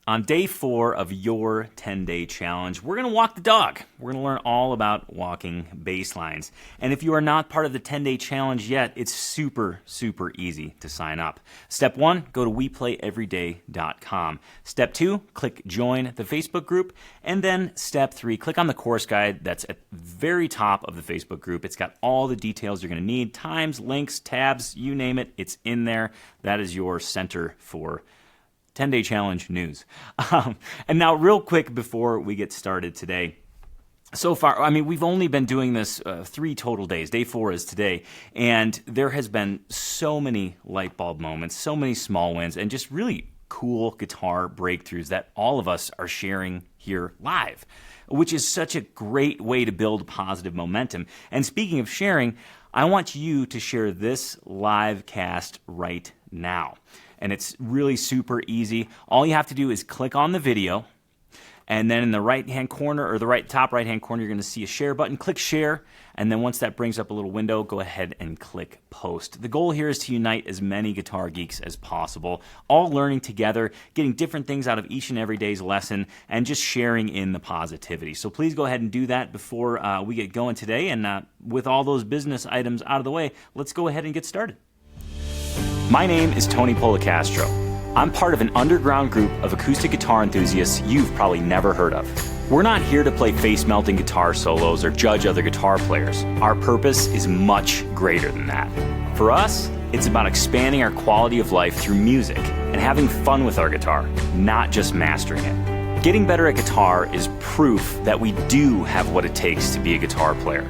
On day 4 of your 10-day challenge, we're going to walk the dog. We're going to learn all about walking bass lines. And if you are not part of the 10-day challenge yet, it's super, super easy to sign up. Step 1, go to weplayeveryday.com. Step 2, click join the Facebook group. And then step 3, click on the course guide that's at the very top of the Facebook group. It's got all the details you're going to need, times, links, tabs, you name it, it's in there. That is your center for 10-day challenge news. And now real quick before we get started today, so far, we've only been doing this 3 total days. Day 4 is today. And there has been so many light bulb moments, so many small wins, and just really cool guitar breakthroughs that all of us are sharing here live, which is such a great way to build positive momentum. And speaking of sharing, I want you to share this live cast right now. And it's really super easy. All you have to do is click on the video, and then in the right-hand corner, or the top right-hand corner, you're going to see a share button. Click share, and then once that brings up a little window, go ahead and click post. The goal here is to unite as many guitar geeks as possible, all learning together, getting different things out of each and every day's lesson, and just sharing in the positivity. So please go ahead and do that before we get going today. And with all those business items out of the way, let's go ahead and get started. My name is Tony Policastro. I'm part of an underground group of acoustic guitar enthusiasts you've probably never heard of. We're not here to play face-melting guitar solos or judge other guitar players. Our purpose is much greater than that. For us, it's about expanding our quality of life through music and having fun with our guitar, not just mastering it. Getting better at guitar is proof that we do have what it takes to be a guitar player,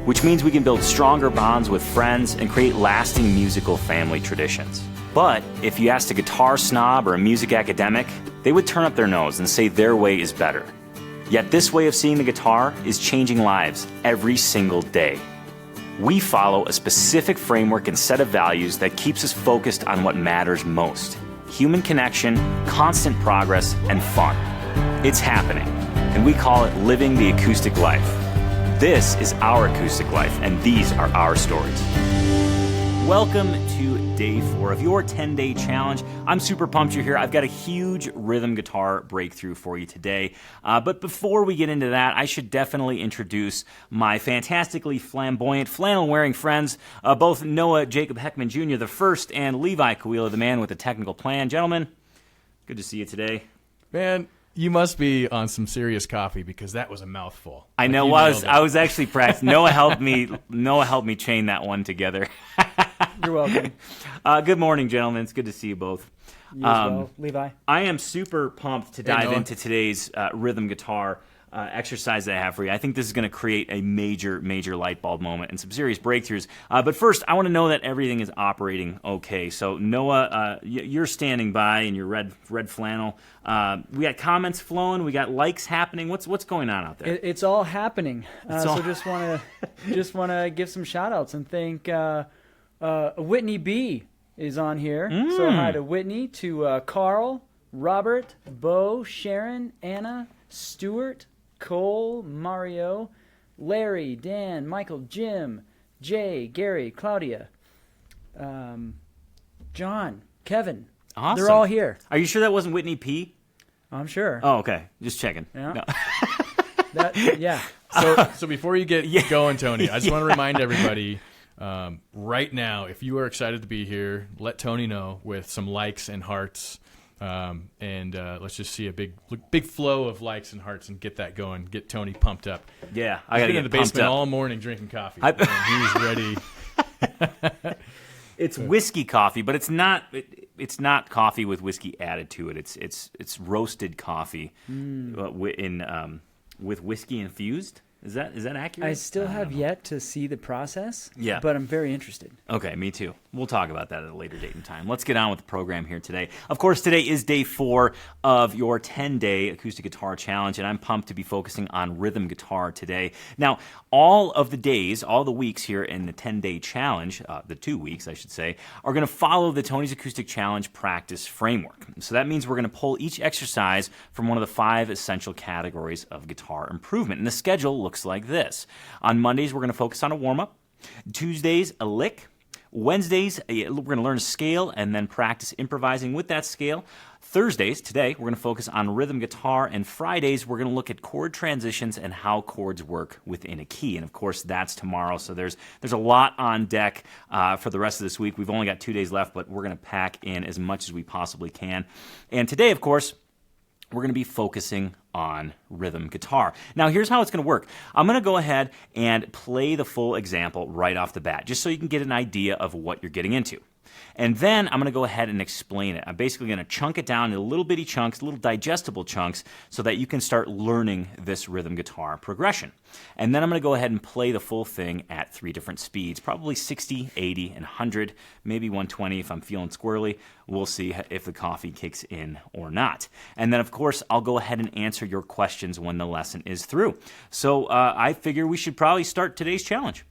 which means we can build stronger bonds with friends and create lasting musical family traditions. But if you asked a guitar snob or a music academic, they would turn up their nose and say their way is better. Yet this way of seeing the guitar is changing lives every single day. We follow a specific framework and set of values that keeps us focused on what matters most: human connection, constant progress, and fun. It's happening, and we call it living the acoustic life. This is our acoustic life, and these are our stories. Welcome to day 4 of your 10-day challenge. I'm super pumped you're here. I've got a huge rhythm guitar breakthrough for you today. But before we get into that, I should definitely introduce my fantastically flamboyant, flannel-wearing friends, both Noah Jacob Heckman Jr. the first and Levi Kawila, the man with the technical plan. Gentlemen, good to see you today. Man, you must be on some serious coffee because that was a mouthful. I know. I was actually practicing. Noah helped me chain that one together. You're welcome. Good morning, gentlemen. It's good to see you both. You as well, Levi. I am super pumped to dive into today's rhythm guitar exercise that I have for you. I think this is going to create a major, major light bulb moment and some serious breakthroughs. But first, I want to know that everything is operating okay. So Noah, you're standing by in your red flannel. We got comments flowing. We got likes happening. What's going on out there? It's all happening. So just want to give some shout outs and thank Whitney B is on here. So hi to Whitney, to Carl, Robert, Bo, Sharon, Anna, Stuart, Cole, Mario, Larry, Dan, Michael, Jim, Jay, Gary, Claudia, John, Kevin. Awesome. They're all here. Are you sure that wasn't Whitney P? I'm sure. Oh, okay. Just checking. Yeah. No. Yeah. So before you get going, Tony, I just want to remind everybody right now, if you are excited to be here, let Tony know with some likes and hearts. And let's just see a big flow of likes and hearts and get that going. Get Tony pumped up. Yeah, I got to get in the pumped basement up all morning drinking coffee. And he's ready. It's whiskey coffee, but it's not. It's not coffee with whiskey added to it. It's roasted coffee with whiskey infused. Is that accurate? I still have yet to see the process. Yeah. But I'm very interested. Okay, me too. We'll talk about that at a later date and time. Let's get on with the program here today. Of course, today is day 4 of your 10-day acoustic guitar challenge, and I'm pumped to be focusing on rhythm guitar today. Now, all of the days, all the weeks here in the 10-day challenge, the 2 weeks, I should say, are going to follow the Tony's Acoustic Challenge practice framework. So that means we're going to pull each exercise from one of the 5 essential categories of guitar improvement. And the schedule looks like this. On Mondays, we're going to focus on a warm-up. Tuesdays, a lick. Wednesdays, we're going to learn a scale and then practice improvising with that scale. Thursdays, today, we're going to focus on rhythm guitar, and Fridays, we're going to look at chord transitions and how chords work within a key. And of course, that's tomorrow, so there's a lot on deck for the rest of this week. We've only got 2 days left, but we're going to pack in as much as we possibly can. And today, of course, we're going to be focusing on rhythm guitar. Now, here's how it's going to work. I'm going to go ahead and play the full example right off the bat, just so you can get an idea of what you're getting into. And then I'm going to go ahead and explain it. I'm basically going to chunk it down into little bitty chunks, little digestible chunks, so that you can start learning this rhythm guitar progression. And then I'm going to go ahead and play the full thing at 3 different speeds, probably 60, 80, and 100, maybe 120 if I'm feeling squirrely. We'll see if the coffee kicks in or not. And then, of course, I'll go ahead and answer your questions when the lesson is through. So I figure we should probably start today's challenge.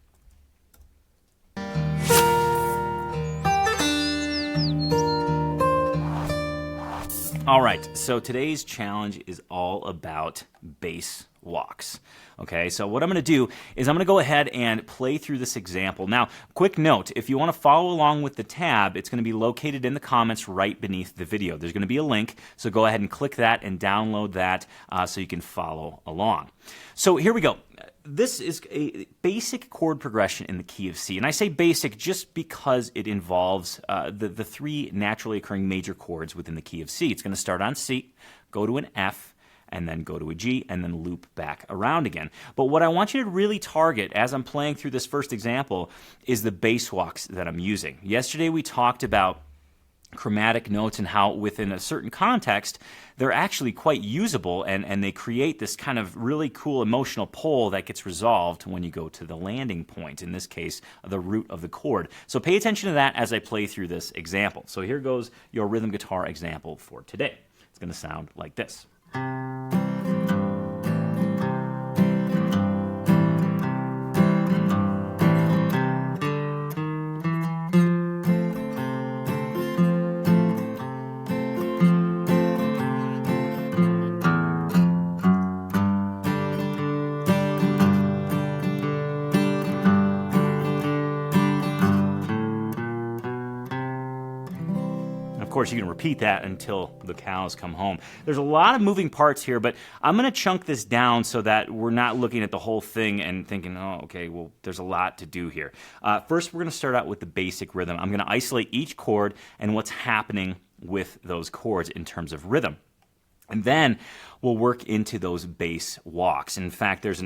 All right, so today's challenge is all about bass walks. Okay, so what I'm going to do is I'm going to go ahead and play through this example. Now, quick note, if you want to follow along with the tab, it's going to be located in the comments right beneath the video. There's going to be a link, so go ahead and click that and download that so you can follow along. So here we go. This is a basic chord progression in the key of C. And I say basic just because it involves the 3 naturally occurring major chords within the key of C. It's going to start on C, go to an F, and then go to a G, and then loop back around again. But what I want you to really target as I'm playing through this first example is the bass walks that I'm using. Yesterday we talked about chromatic notes and how within a certain context they're actually quite usable and they create this kind of really cool emotional pull that gets resolved when you go to the landing point, in this case the root of the chord. So pay attention to that as I play through this example. So here goes your rhythm guitar example for today. It's going to sound like this. Of course, you can repeat that until the cows come home. There's a lot of moving parts here, but I'm going to chunk this down so that we're not looking at the whole thing and thinking, oh, okay, well, there's a lot to do here. First, we're going to start out with the basic rhythm. I'm going to isolate each chord and what's happening with those chords in terms of rhythm. And then we'll work into those bass walks. In fact, there's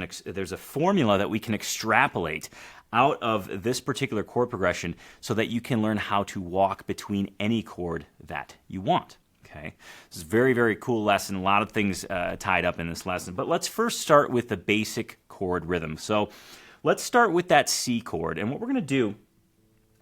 a formula that we can extrapolate out of this particular chord progression so that you can learn how to walk between any chord that you want. Okay, this is a very, very cool lesson. A lot of things tied up in this lesson. But let's first start with the basic chord rhythm. So let's start with that C chord. And what we're going to do,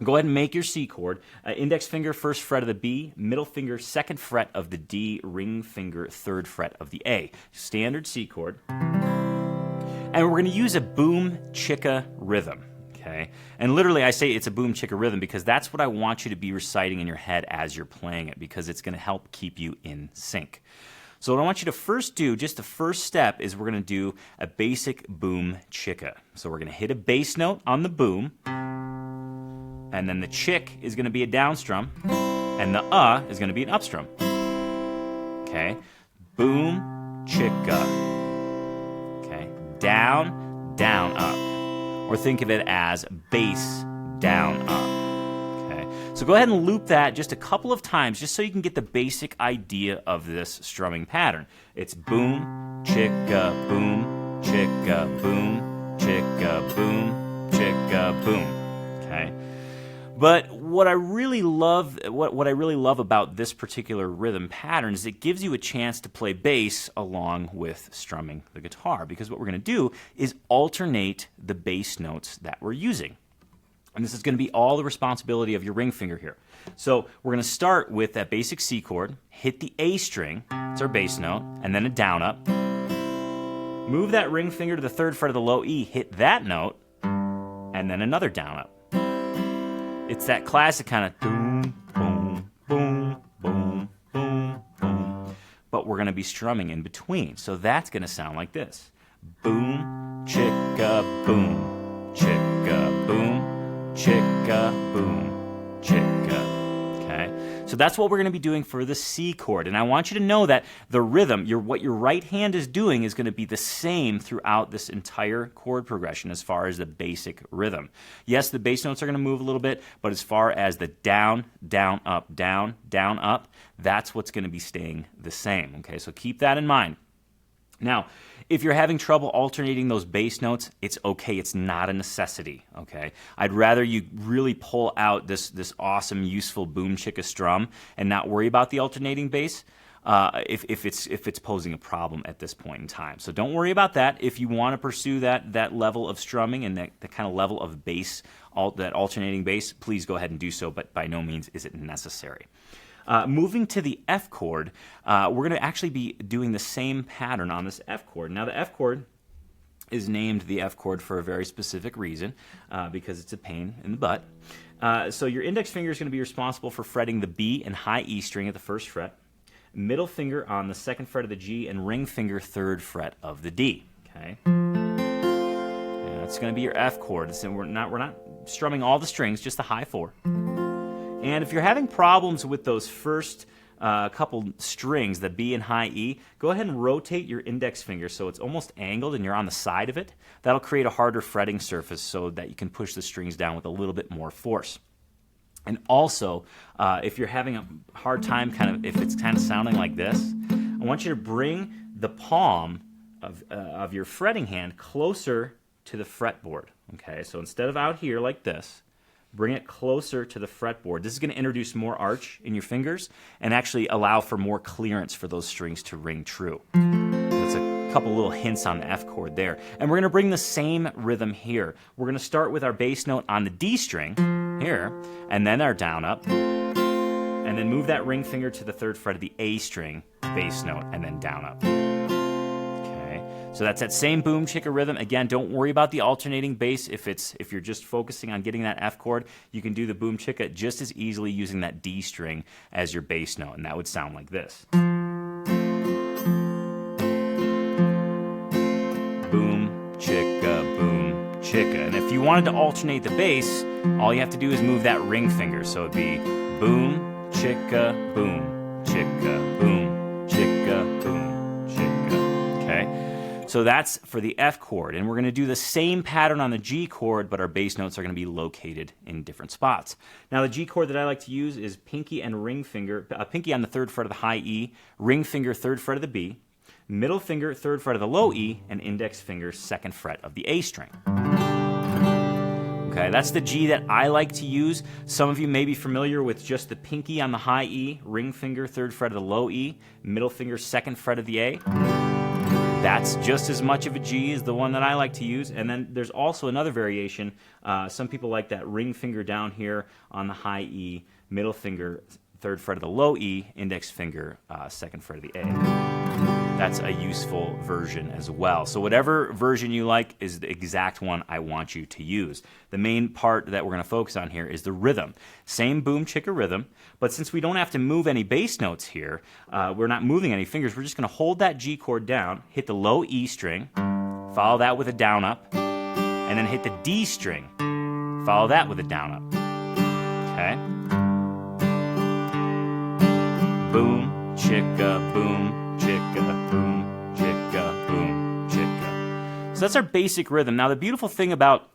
go ahead and make your C chord. Index finger, 1st fret of the B, middle finger, 2nd fret of the D, ring finger, 3rd fret of the A. Standard C chord. And we're going to use a boom chicka rhythm. Okay, and literally I say it's a boom chicka rhythm because that's what I want you to be reciting in your head as you're playing it, because it's going to help keep you in sync. So what I want you to first do, just the first step, is we're going to do a basic boom chicka. So we're going to hit a bass note on the boom, and then the chick is going to be a down strum, and the is going to be an up strum. Okay, boom chicka. Okay, down, down, up. Or think of it as bass, down, up. Okay, so go ahead and loop that just a couple of times just so you can get the basic idea of this strumming pattern. It's boom, chicka, boom, chicka, boom, chicka, boom, chicka, boom. Okay, but what I really love about this particular rhythm pattern is it gives you a chance to play bass along with strumming the guitar, because what we're going to do is alternate the bass notes that we're using. And this is going to be all the responsibility of your ring finger here. So we're going to start with that basic C chord, hit the A string, it's our bass note, and then a down up. Move that ring finger to the 3rd fret of the low E, hit that note, and then another down up. It's that classic kind of boom, boom, boom, boom, boom, boom. But we're going to be strumming in between. So that's going to sound like this. Boom, chicka, boom, chicka, boom, chicka, boom, chicka. Okay? So that's what we're going to be doing for the C chord. And I want you to know that the rhythm, what your right hand is doing, is going to be the same throughout this entire chord progression as far as the basic rhythm. Yes, the bass notes are going to move a little bit, but as far as the down, down, up, down, down, up, that's what's going to be staying the same. Okay, so keep that in mind. Now, if you're having trouble alternating those bass notes, it's okay. It's not a necessity, okay? I'd rather you really pull out this awesome, useful boom chicka strum and not worry about the alternating bass if it's posing a problem at this point in time. So don't worry about that. If you want to pursue that level of strumming and that kind of level of bass, that alternating bass, please go ahead and do so, but by no means is it necessary. Moving to the F chord, we're going to actually be doing the same pattern on this F chord. Now, the F chord is named the F chord for a very specific reason, because it's a pain in the butt. So your index finger is going to be responsible for fretting the B and high E string at the first fret, middle finger on the second fret of the G, and ring finger third fret of the D. Okay, and that's going to be your F chord. So we're not strumming all the strings, just the high four. And if you're having problems with those first couple strings, the B and high E, go ahead and rotate your index finger so it's almost angled and you're on the side of it. That'll create a harder fretting surface so that you can push the strings down with a little bit more force. And also, if you're having a hard time, if it's kind of sounding like this, I want you to bring the palm of your fretting hand closer to the fretboard. Okay, so instead of out here like this, bring it closer to the fretboard. This is going to introduce more arch in your fingers and actually allow for more clearance for those strings to ring true. That's a couple little hints on the F chord there. And we're going to bring the same rhythm here. We're going to start with our bass note on the D string here, and then our down up, and then move that ring finger to the third fret of the A string bass note, and then down up. So that's that same boom chicka rhythm. Again, don't worry about the alternating bass. If you're just focusing on getting that F chord, you can do the boom chicka just as easily using that D string as your bass note, and that would sound like this. Boom chicka, boom chicka. And if you wanted to alternate the bass, all you have to do is move that ring finger. So it'd be boom chicka, boom chicka, boom chicka, boom chicka. Okay? So that's for the F chord, and we're going to do the same pattern on the G chord, but our bass notes are going to be located in different spots. Now, the G chord that I like to use is pinky and ring finger, pinky on the third fret of the high E, ring finger third fret of the B, middle finger third fret of the low E, and index finger second fret of the A string. Okay, that's the G that I like to use. Some of you may be familiar with just the pinky on the high E, ring finger third fret of the low E, middle finger second fret of the A. That's just as much of a G as the one that I like to use. And then there's also another variation. Some people like that ring finger down here on the high E, middle finger third fret of the low E, index finger second fret of the A. That's a useful version as well. So whatever version you like is the exact one I want you to use. The main part that we're going to focus on here is the rhythm. Same boom chicka rhythm, but since we don't have to move any bass notes here, we're not moving any fingers, we're just going to hold that G chord down, hit the low E string, follow that with a down up, and then hit the D string, follow that with a down up. Okay? Boom chicka, boom chicka, boom, chicka, boom, chicka. So that's our basic rhythm. Now, the beautiful thing about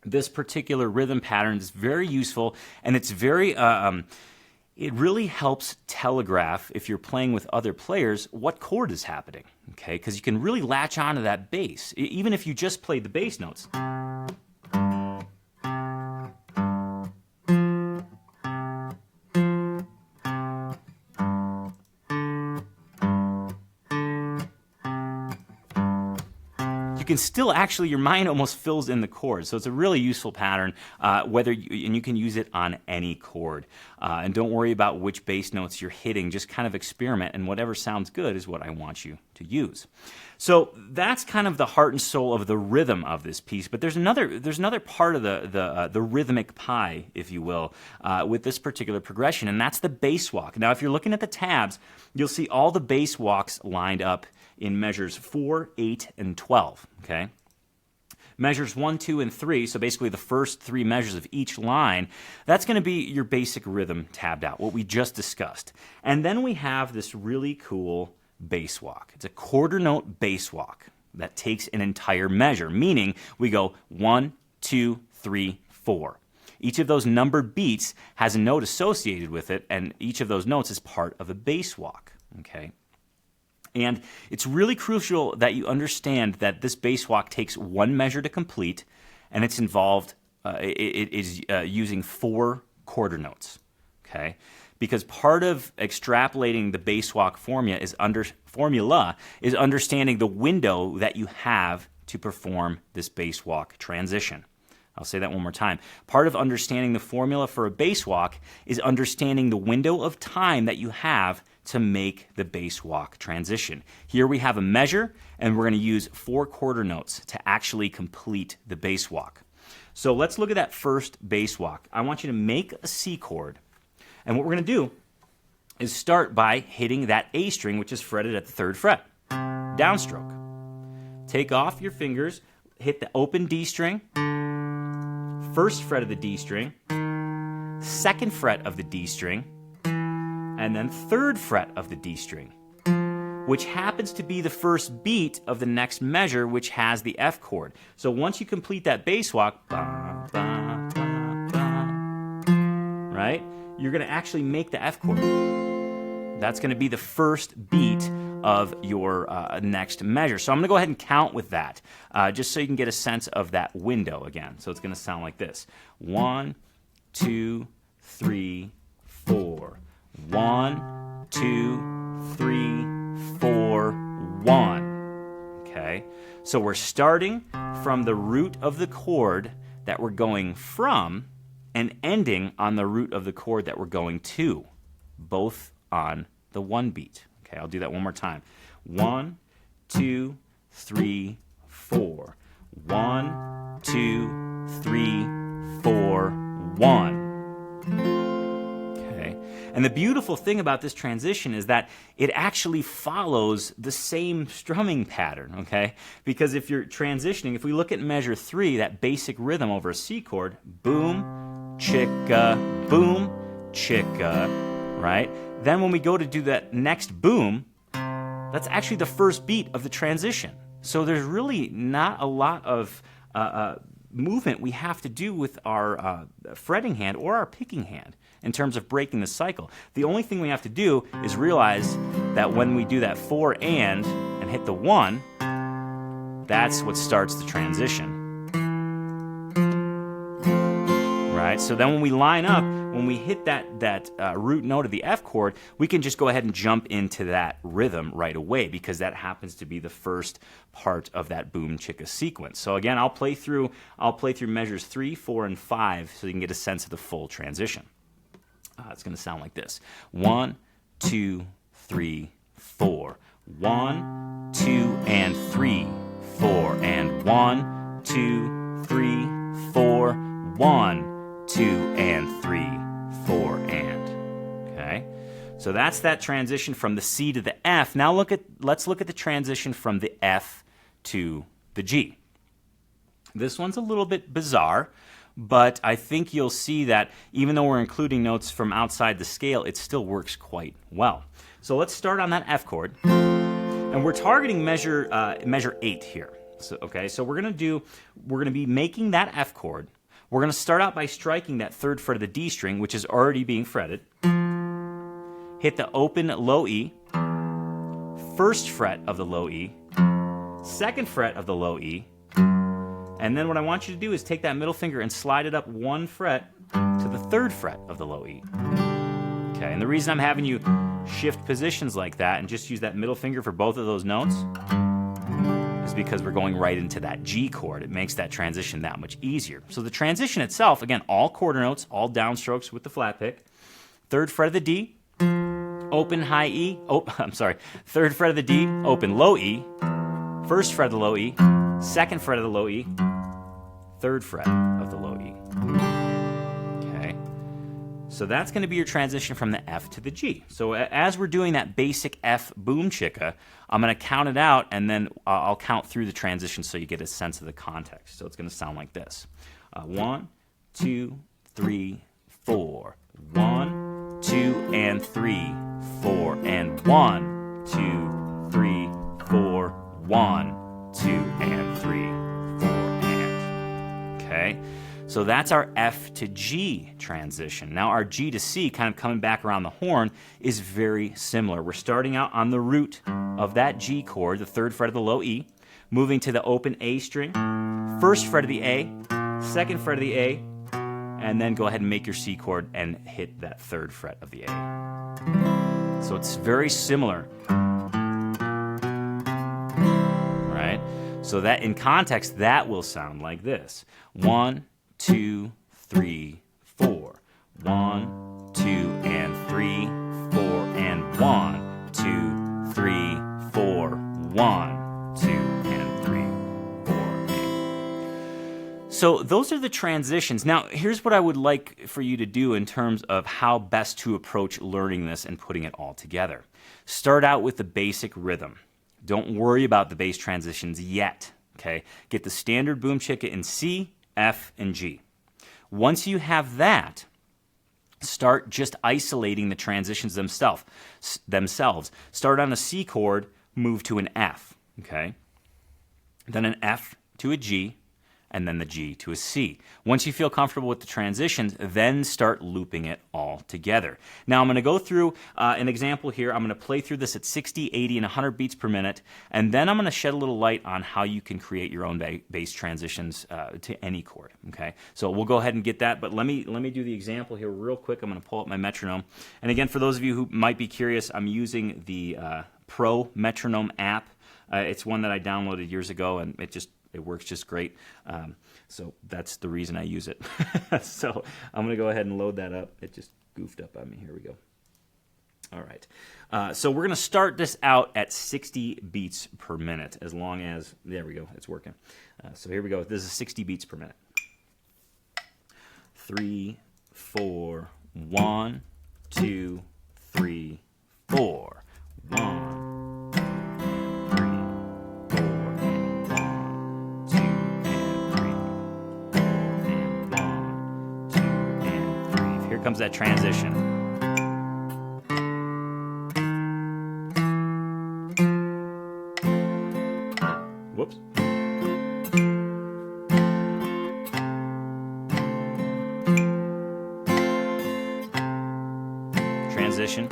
this particular rhythm pattern is very useful, and it's very, it really helps telegraph, if you're playing with other players, what chord is happening, okay? Because you can really latch onto that bass, even if you just played the bass notes. You can still actually, your mind almost fills in the chords. So it's a really useful pattern, and you can use it on any chord. And don't worry about which bass notes you're hitting. Just kind of experiment, and whatever sounds good is what I want you to use. So that's kind of the heart and soul of the rhythm of this piece. But there's another part of the rhythmic pie, if you will, with this particular progression, and that's the bass walk. Now, if you're looking at the tabs, you'll see all the bass walks lined up in measures 4, 8, and 12, okay? Measures 1, 2, and 3, so basically the first 3 measures of each line, that's going to be your basic rhythm tabbed out, what we just discussed. And then we have this really cool bass walk. It's a quarter note bass walk that takes an entire measure, meaning we go 1, 2, 3, 4. Each of those numbered beats has a note associated with it, and each of those notes is part of a bass walk, okay? And it's really crucial that you understand that this bass walk takes 1 measure to complete, and it's involved, it is using 4 quarter notes, okay? Because part of extrapolating the bass walk formula is understanding the window that you have to perform this bass walk transition. I'll say that one more time. Part of understanding the formula for a bass walk is understanding the window of time that you have to make the bass walk transition. Here we have a measure, and we're going to use 4 quarter notes to actually complete the bass walk. So let's look at that first bass walk. I want you to make a C chord, and what we're going to do is start by hitting that A string, which is fretted at the 3rd fret, downstroke. Take off your fingers, hit the open D string, 1st fret of the D string, 2nd fret of the D string, and then 3rd fret of the D string, which happens to be the first beat of the next measure, which has the F chord. So once you complete that bass walk, right, you're going to actually make the F chord. That's going to be the first beat of your next measure. So I'm going to go ahead and count with that, just so you can get a sense of that window again. So it's going to sound like this. 1, 2, 3, 4. 1, 2, 3, 4, 1. Okay? So we're starting from the root of the chord that we're going from and ending on the root of the chord that we're going to, both on the 1 beat. Okay, I'll do that one more time. 1, 2, 3, 4. 1, 2, 3, 4, 1. Okay, and the beautiful thing about this transition is that it actually follows the same strumming pattern, okay? Because if you're transitioning, if we look at measure 3, that basic rhythm over a C chord, boom, chicka, boom, chicka, right? Then when we go to do that next boom, that's actually the first beat of the transition. So there's really not a lot of movement we have to do with our fretting hand or our picking hand in terms of breaking the cycle. The only thing we have to do is realize that when we do that 4 and hit the 1, that's what starts the transition. Right? So then when we line up, when we hit that root note of the F chord, we can just go ahead and jump into that rhythm right away because that happens to be the first part of that boom chicka sequence. So again, I'll play through measures 3, 4, and 5 so you can get a sense of the full transition. It's going to sound like this: 1, 2, 3, 4. 1, 2, and 3, 4, and 1, 2, 3, 4, 1, 2, and 3, 4, and. Okay? So that's that transition from the C to the F. Now let's look at the transition from the F to the G. This one's a little bit bizarre, but I think you'll see that even though we're including notes from outside the scale, it still works quite well. So let's start on that F chord. And we're targeting measure 8 here. So we're going to be making that F chord. We're going to start out by striking that 3rd fret of the D string, which is already being fretted. Hit the open low E, 1st fret of the low E, 2nd fret of the low E, and then what I want you to do is take that middle finger and slide it up 1 fret to the 3rd fret of the low E. Okay, and the reason I'm having you shift positions like that and just use that middle finger for both of those notes is because we're going right into that G chord. It makes that transition that much easier. So the transition itself, again, all quarter notes, all downstrokes with the flat pick. 3rd fret of the D, open high E, 3rd fret of the D, open low E, 1st fret of the low E, 2nd fret of the low E, 3rd fret of the low E. Okay. So that's going to be your transition from the F to the G. So as we're doing that basic F boom chicka, I'm going to count it out, and then I'll count through the transition so you get a sense of the context. So it's going to sound like this. 1, 2, 3, 4. 1, 2, and 3, 4. And 1, 2, 3, 4. 1, 2, and 3, 4, and. Okay? So that's our F to G transition. Now our G to C, kind of coming back around the horn, is very similar. We're starting out on the root of that G chord, the 3rd fret of the low E, moving to the open A string, 1st fret of the A, 2nd fret of the A, and then go ahead and make your C chord and hit that 3rd fret of the A. So it's very similar. Right? So that in context, that will sound like this. 1, 2, 3, 4. 1, 2, and 3, 4, and 1, 2, 3, 4, 1, 2, and 3, 4, and. So those are the transitions. Now, here's what I would like for you to do in terms of how best to approach learning this and putting it all together. Start out with the basic rhythm. Don't worry about the bass transitions yet. Okay? Get the standard boom chicka in C, F, and G. Once you have that, start just isolating the transitions themselves. Start on a C chord, move to an F, okay? Then an F to a G, and then the G to a C. Once you feel comfortable with the transitions, then start looping it all together. Now I'm going to go through an example here. I'm going to play through this at 60, 80, and 100 beats per minute, and then I'm going to shed a little light on how you can create your own bass transitions to any chord. Okay, so we'll go ahead and get that, but let me do the example here real quick. I'm going to pull up my metronome, and again, for those of you who might be curious, I'm using the Pro Metronome app. It's one that I downloaded years ago, and it works just great. So that's the reason I use it. So I'm going to go ahead and load that up. It just goofed up on me. Here we go. All right. So we're going to start this out at 60 beats per minute, as long as, there we go, it's working. So here we go. This is 60 beats per minute. 3, 4, 1, 2, 3, 4. 1. Here comes that transition. Whoops. Transition.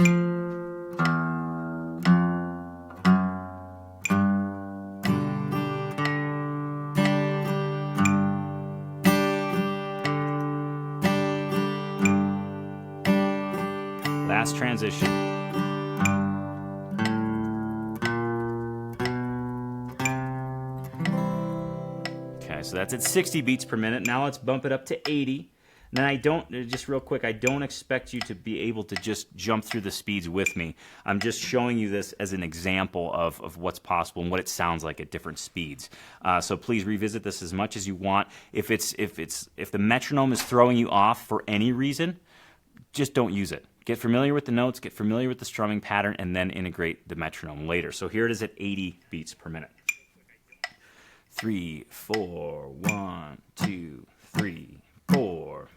Last transition. Okay, so that's at 60 beats per minute. Now let's bump it up to 80. And then just real quick, I don't expect you to be able to just jump through the speeds with me. I'm just showing you this as an example of what's possible and what it sounds like at different speeds. So please revisit this as much as you want. If the metronome is throwing you off for any reason, just don't use it. Get familiar with the notes, get familiar with the strumming pattern, and then integrate the metronome later. So here it is at 80 beats per minute. 3, 4, 1, 2, 3, 4.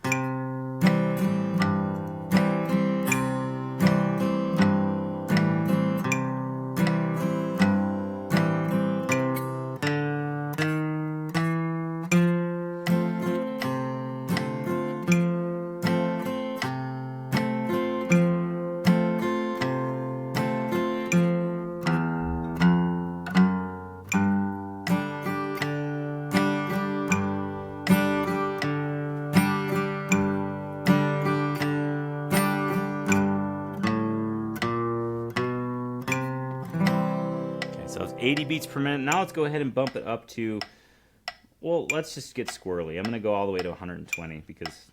So it's 80 beats per minute. Now let's go ahead and bump it up to, well, let's just get squirrely. I'm going to go all the way to 120 because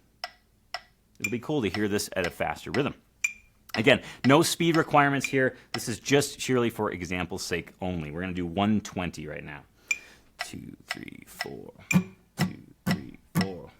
it'll be cool to hear this at a faster rhythm. Again, no speed requirements here. This is just surely for example's sake only. We're going to do 120 right now. 2, 3, 4. 2, 3, 4.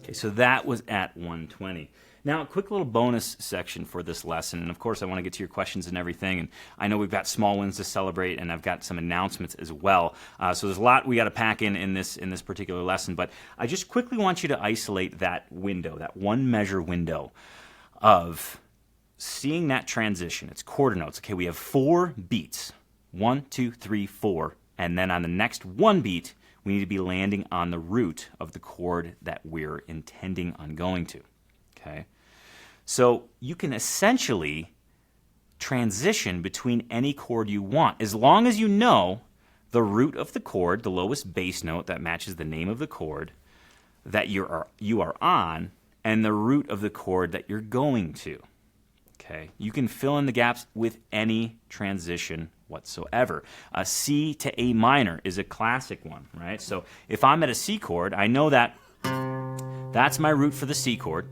Okay, so that was at 120. Now, a quick little bonus section for this lesson, and of course I want to get to your questions and everything, and I know we've got small wins to celebrate, and I've got some announcements as well, so there's a lot we got to pack in this particular lesson, but I just quickly want you to isolate that window, that one measure window of seeing that transition. It's quarter notes. Okay, we have 4 beats, 1, 2, 3, 4, and then on the next one beat, we need to be landing on the root of the chord that we're intending on going to. Okay, so you can essentially transition between any chord you want as long as you know the root of the chord, the lowest bass note that matches the name of the chord that you are on, and the root of the chord that you're going to. Okay, you can fill in the gaps with any transition whatsoever. A C to A minor is a classic one, right? So if I'm at a C chord, I know that that's my root for the C chord.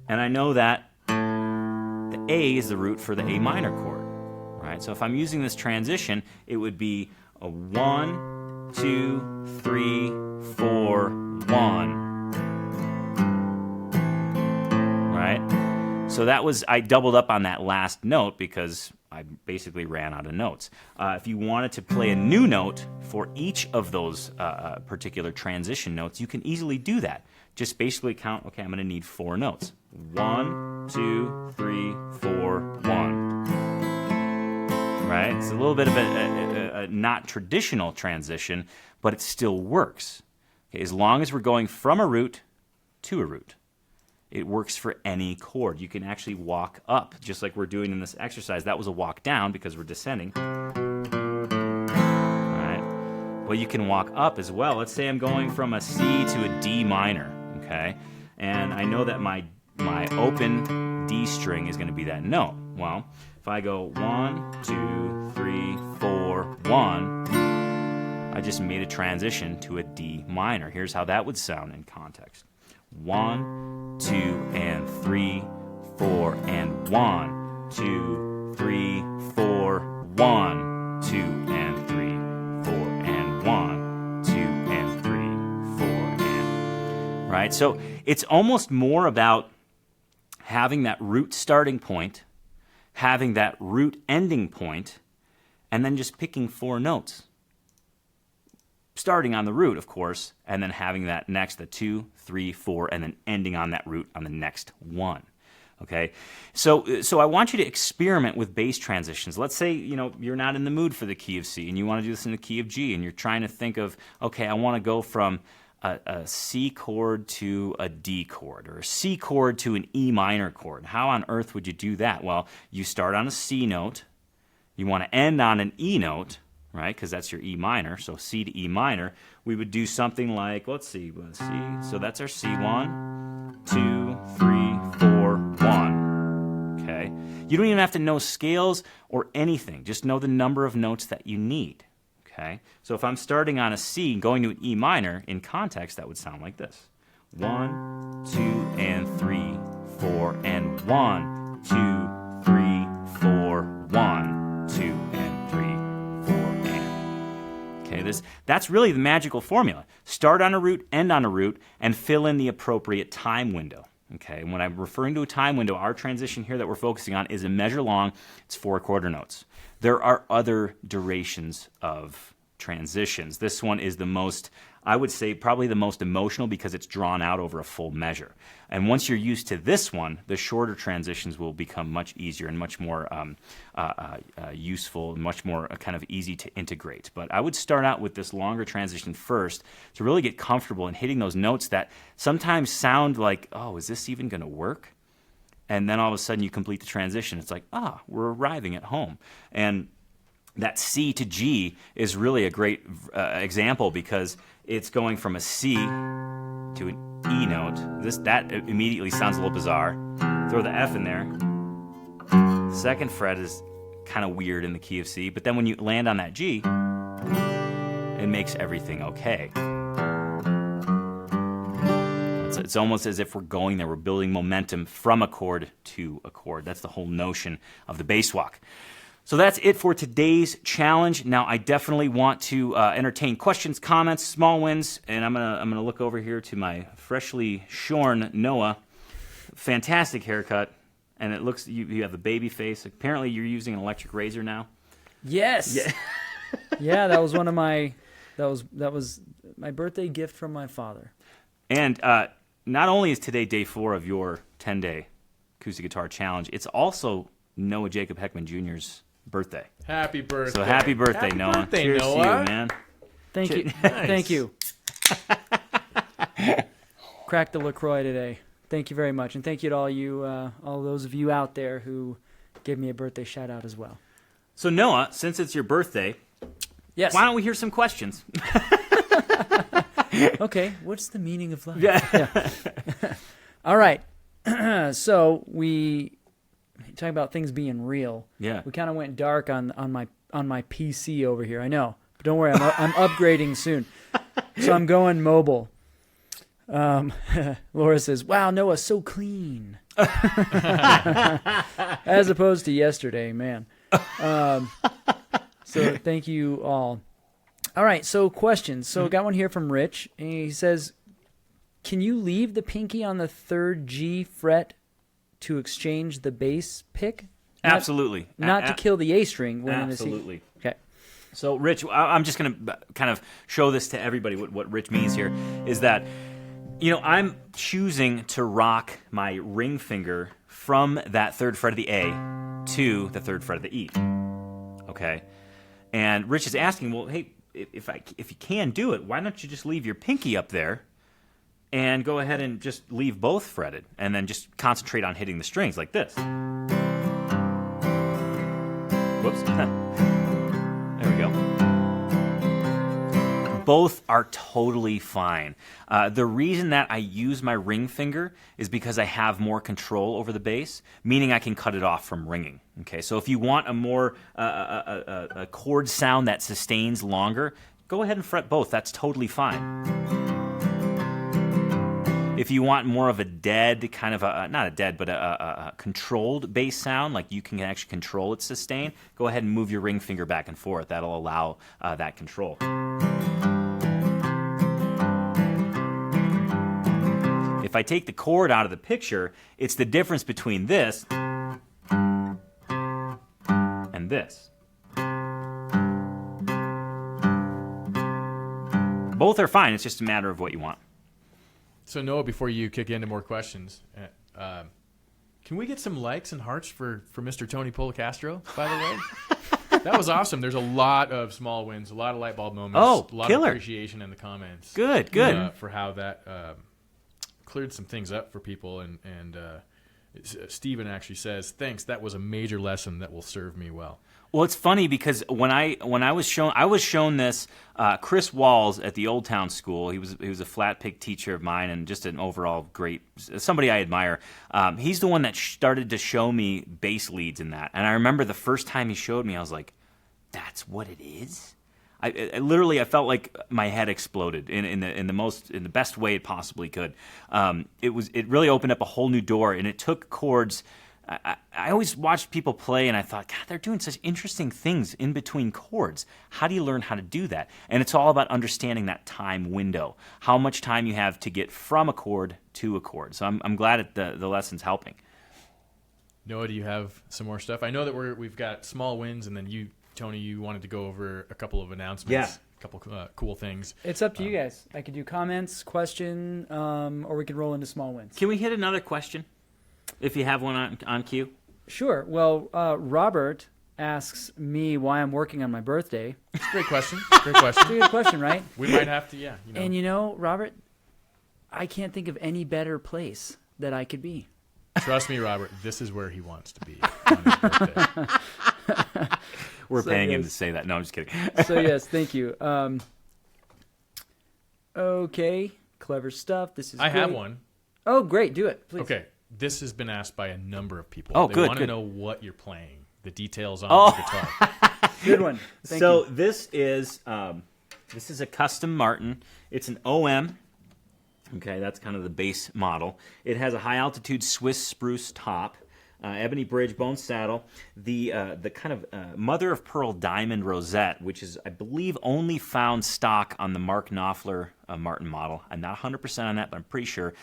And I know that the A is the root for the A minor chord, right? So if I'm using this transition, it would be a 1, 2, 3, 4, 1, right? So that was, I doubled up on that last note because I basically ran out of notes. If you wanted to play a new note for each of those particular transition notes, you can easily do that. Just basically count, okay, I'm going to need 4 notes. 1, 2, 3, 4, 1. Right? It's a little bit of a not traditional transition, but it still works. Okay, as long as we're going from a root to a root. It works for any chord. You can actually walk up, just like we're doing in this exercise. That was a walk down because we're descending. Right? Well, you can walk up as well. Let's say I'm going from a C to a D minor, okay? And I know that my open D string is going to be that note. Well, if I go 1, 2, 3, 4, 1, I just made a transition to a D minor. Here's how that would sound in context. 1, 2, and 3, 4, and 1, 2, 3, 4, 1, 2, and 3, 4, and 1, 2, and 3, 4, and... Right? So it's almost more about having that root starting point, having that root ending point, and then just picking 4 notes. Starting on the root, of course, and then having that next, the 2, 3, 4, and then ending on that root on the next one. Okay, so I want you to experiment with bass transitions. Let's say you're not in the mood for the key of C, and you want to do this in the key of G, and you're trying to think of, okay, I want to go from a C chord to a D chord, or a C chord to an E minor chord. How on earth would you do that? Well, you start on a C note, you want to end on an E note, right? Because that's your E minor. So C to E minor, we would do something like, let's see. So that's our C1, 2, 3, 4, 1. Okay. You don't even have to know scales or anything. Just know the number of notes that you need. Okay. So if I'm starting on a C going to an E minor, in context, that would sound like this. 1, 2, and 3, 4, and 1, 2, 3, 4, 1, 2, and 3. Okay, that's really the magical formula. Start on a root, end on a root, and fill in the appropriate time window. Okay, and when I'm referring to a time window, our transition here that we're focusing on is a measure long. It's 4 quarter notes. There are other durations of transitions. This one is the most, I would say, probably the most emotional because it's drawn out over a full measure. And once you're used to this one, the shorter transitions will become much easier and much more useful, much more kind of easy to integrate. But I would start out with this longer transition first to really get comfortable in hitting those notes that sometimes sound like, oh, is this even going to work? And then all of a sudden you complete the transition. It's like, we're arriving at home. And that C to G is really a great example because it's going from a C to an E note. That immediately sounds a little bizarre. Throw the F in there. The second fret is kind of weird in the key of C, but then when you land on that G, it makes everything okay. It's almost as if we're going there. We're building momentum from a chord to a chord. That's the whole notion of the bass walk. So that's it for today's challenge. Now, I definitely want to entertain questions, comments, small wins, and I'm gonna look over here to my freshly shorn Noah. Fantastic haircut, and it looks you have a baby face. Apparently, you're using an electric razor now. Yes. Yeah. Yeah, that was that was my birthday gift from my father. And not only is today day 4 of your 10-day acoustic guitar challenge, it's also Noah Jacob Heckman Jr.'s birthday. Happy birthday. So happy birthday, Noah. Birthday, Cheers Noah. to you, man. Thank you. Nice. Thank you. Cracked the LaCroix today. Thank you very much. And thank you to all those of you out there who gave me a birthday shout out as well. So Noah, since it's your birthday, yes. Why don't we hear some questions? Okay, what's the meaning of life? Yeah. All right. So we talk about things being real. Yeah. We kind of went dark on my PC over here. I know, but don't worry, I'm upgrading soon. So I'm going mobile. Laura says, "Wow, Noah's so clean," as opposed to yesterday, man. So thank you all. All right, so questions. So got one here from Rich, and he says, "Can you leave the pinky on the 3rd G fret to exchange the bass pick?" Absolutely. Not to kill the A string when Absolutely. in the C. Okay. So, Rich, I'm just going to kind of show this to everybody. What Rich means here is that, I'm choosing to rock my ring finger from that 3rd fret of the A to the 3rd fret of the E. Okay? And Rich is asking, well, hey, if you can do it, why don't you just leave your pinky up there and go ahead and just leave both fretted and then just concentrate on hitting the strings like this. Whoops. There we go. Both are totally fine. The reason that I use my ring finger is because I have more control over the bass, meaning I can cut it off from ringing. Okay, so if you want a more a chord sound that sustains longer, go ahead and fret both. That's totally fine. If you want more of a dead, kind of not a dead, but a controlled bass sound, like you can actually control its sustain, go ahead and move your ring finger back and forth. That'll allow that control. If I take the chord out of the picture, it's the difference between this and this. Both are fine. It's just a matter of what you want. So Noah, before you kick into more questions, can we get some likes and hearts for Mr. Tony Policastro, by the way? That was awesome. There's a lot of small wins, a lot of light bulb moments, a lot killer. of appreciation in the comments. Good. For how that cleared some things up for people. And Steven actually says, "Thanks, that was a major lesson that will serve me well." Well, it's funny because when I was shown this, Chris Walls at the Old Town School. He was a flat pick teacher of mine and just an overall great, somebody I admire. He's the one that started to show me bass leads in that. And I remember the first time he showed me, I was like, "That's what it is." I literally felt like my head exploded in the best way it possibly could. It really opened up a whole new door, and it took chords. I always watched people play, and I thought, God, they're doing such interesting things in between chords. How do you learn how to do that? And it's all about understanding that time window, how much time you have to get from a chord to a chord. So I'm glad the lesson's helping. Noah, do you have some more stuff? I know that we've got small wins, and then you, Tony, you wanted to go over a couple of announcements. Yeah. A couple cool things. It's up to you guys. I could do comments, question, or we could roll into small wins. Can we hit another question? If you have one on cue. Sure. Well, Robert asks me why I'm working on my birthday. It's a great question. Great question. It's a good question, right? We might have to, yeah. And Robert, I can't think of any better place that I could be. Trust me, Robert, this is where he wants to be on his birthday. We're paying him to say that. No, I'm just kidding. So, yes, thank you. Okay, clever stuff. This is I great. have one. Oh, great. Do it, please. Okay. This has been asked by a number of people. Oh, they good. want good. to know what you're playing, the details on the guitar. Good one. Thank So you. this is a custom Martin. It's an OM. Okay, that's kind of the base model. It has a high altitude Swiss spruce top. ebony bridge, bone saddle, the kind of mother of pearl diamond rosette, which is, I believe, only found stock on the Mark Knopfler Martin model. I'm not 100% on that, but I'm pretty sure.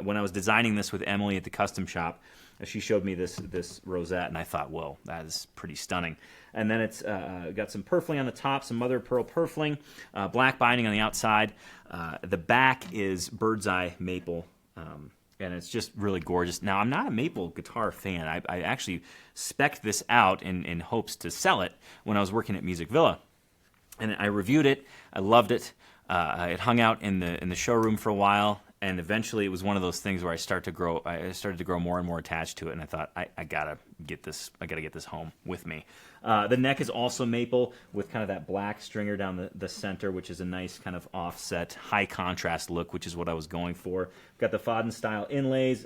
When I was designing this with Emily at the custom shop, she showed me this rosette, and I thought, whoa, that is pretty stunning. And then it's got some purfling on the top, some mother of pearl purfling, black binding on the outside. The back is bird's eye maple, and it's just really gorgeous. Now, I'm not a maple guitar fan. I actually spec'd this out in hopes to sell it when I was working at Music Villa. And I reviewed it. I loved it. It hung out in the showroom for a while, and eventually it was one of those things where I started to grow more and more attached to it, and I thought, I gotta get this home with me. The neck is also maple with kind of that black stringer down the center, which is a nice kind of offset, high contrast look, which is what I was going for. Got the Fadden style inlays,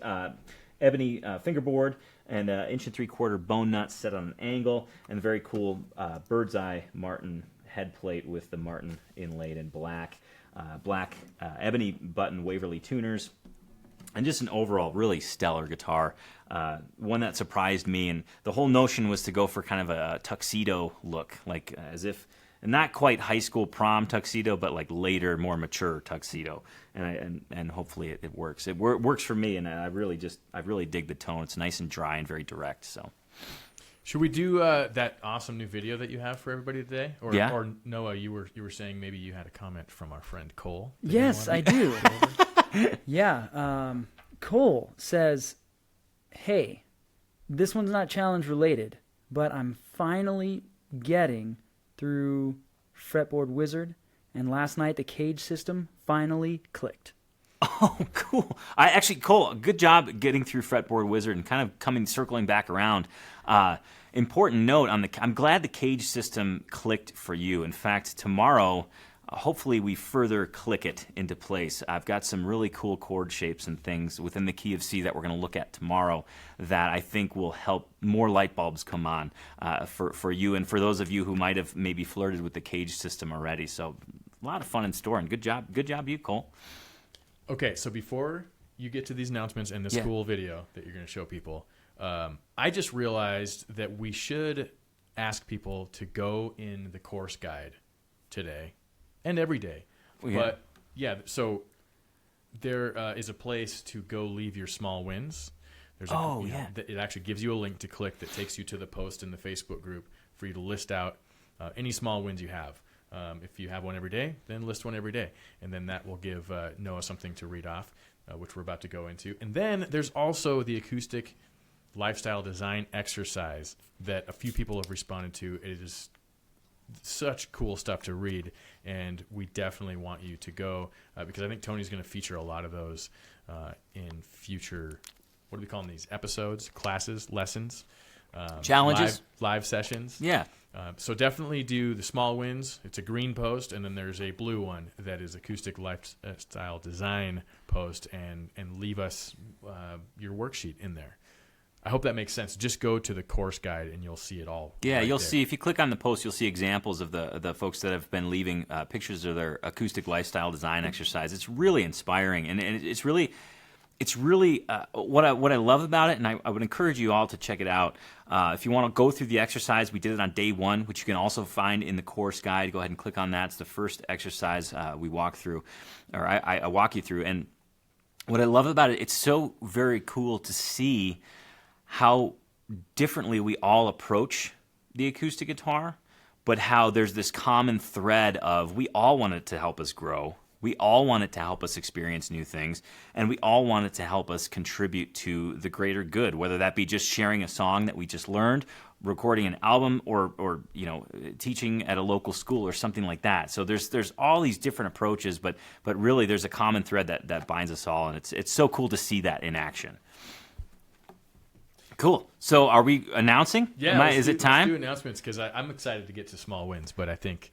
ebony fingerboard, and 1 3/4 bone nut set on an angle, and a very cool bird's eye Martin head plate with the Martin inlaid in black. Ebony button Waverly tuners, and just an overall really stellar guitar. One that surprised me, and the whole notion was to go for kind of a tuxedo look, like as if not quite high school prom tuxedo, but like later, more mature tuxedo. And hopefully it works. It works for me, and I really dig the tone. It's nice and dry and very direct. So. Should we do that awesome new video that you have for everybody today? Or, yeah. Or Noah, you were saying maybe you had a comment from our friend Cole. Yes, I do. Yeah. Cole says, "Hey, this one's not challenge related, but I'm finally getting through Fretboard Wizard, and last night the cage system finally clicked." Oh, cool. Cole, good job getting through Fretboard Wizard and kind of circling back around. Important note I'm glad the cage system clicked for you. In fact, tomorrow, hopefully we further click it into place. I've got some really cool chord shapes and things within the key of C that we're going to look at tomorrow that I think will help more light bulbs come on for you and for those of you who might have maybe flirted with the cage system already. So a lot of fun in store, and good job you, Cole. Okay, so before you get to these announcements and this cool video that you're going to show people, I just realized that we should ask people to go in the course guide today and every day. But so there is a place to go leave your small wins. There's it actually gives you a link to click that takes you to the post in the Facebook group for you to list out any small wins you have. If you have one every day, then list one every day. And then that will give Noah something to read off, which we're about to go into. And then there's also the acoustic lifestyle design exercise that a few people have responded to. It is such cool stuff to read, and we definitely want you to go because I think Tony's going to feature a lot of those in future, what do we call them, these episodes, classes, lessons, challenges, live sessions. Yeah. So definitely do the small wins. It's a green post, and then there's a blue one that is acoustic lifestyle design post, and leave us your worksheet in there. I hope that makes sense. Just go to the course guide, and you'll see it all. Yeah, right you'll there. see, if you click on the post, you'll see examples of the folks that have been leaving pictures of their acoustic lifestyle design exercise. It's really inspiring, and it's really what I love about it, and I would encourage you all to check it out. If you want to go through the exercise, we did it on day 1, which you can also find in the course guide. Go ahead and click on that. It's the first exercise we walk through, or I walk you through. And what I love about it, it's so very cool to see how differently we all approach the acoustic guitar, but how there's this common thread of we all want it to help us grow. We all want it to help us experience new things, and we all want it to help us contribute to the greater good, whether that be just sharing a song that we just learned, recording an album, or teaching at a local school or something like that. So there's all these different approaches, but really there's a common thread that binds us all, and it's so cool to see that in action. Cool. So are we announcing? Yeah. Is it time? Let's do announcements because I'm excited to get to small wins, but I think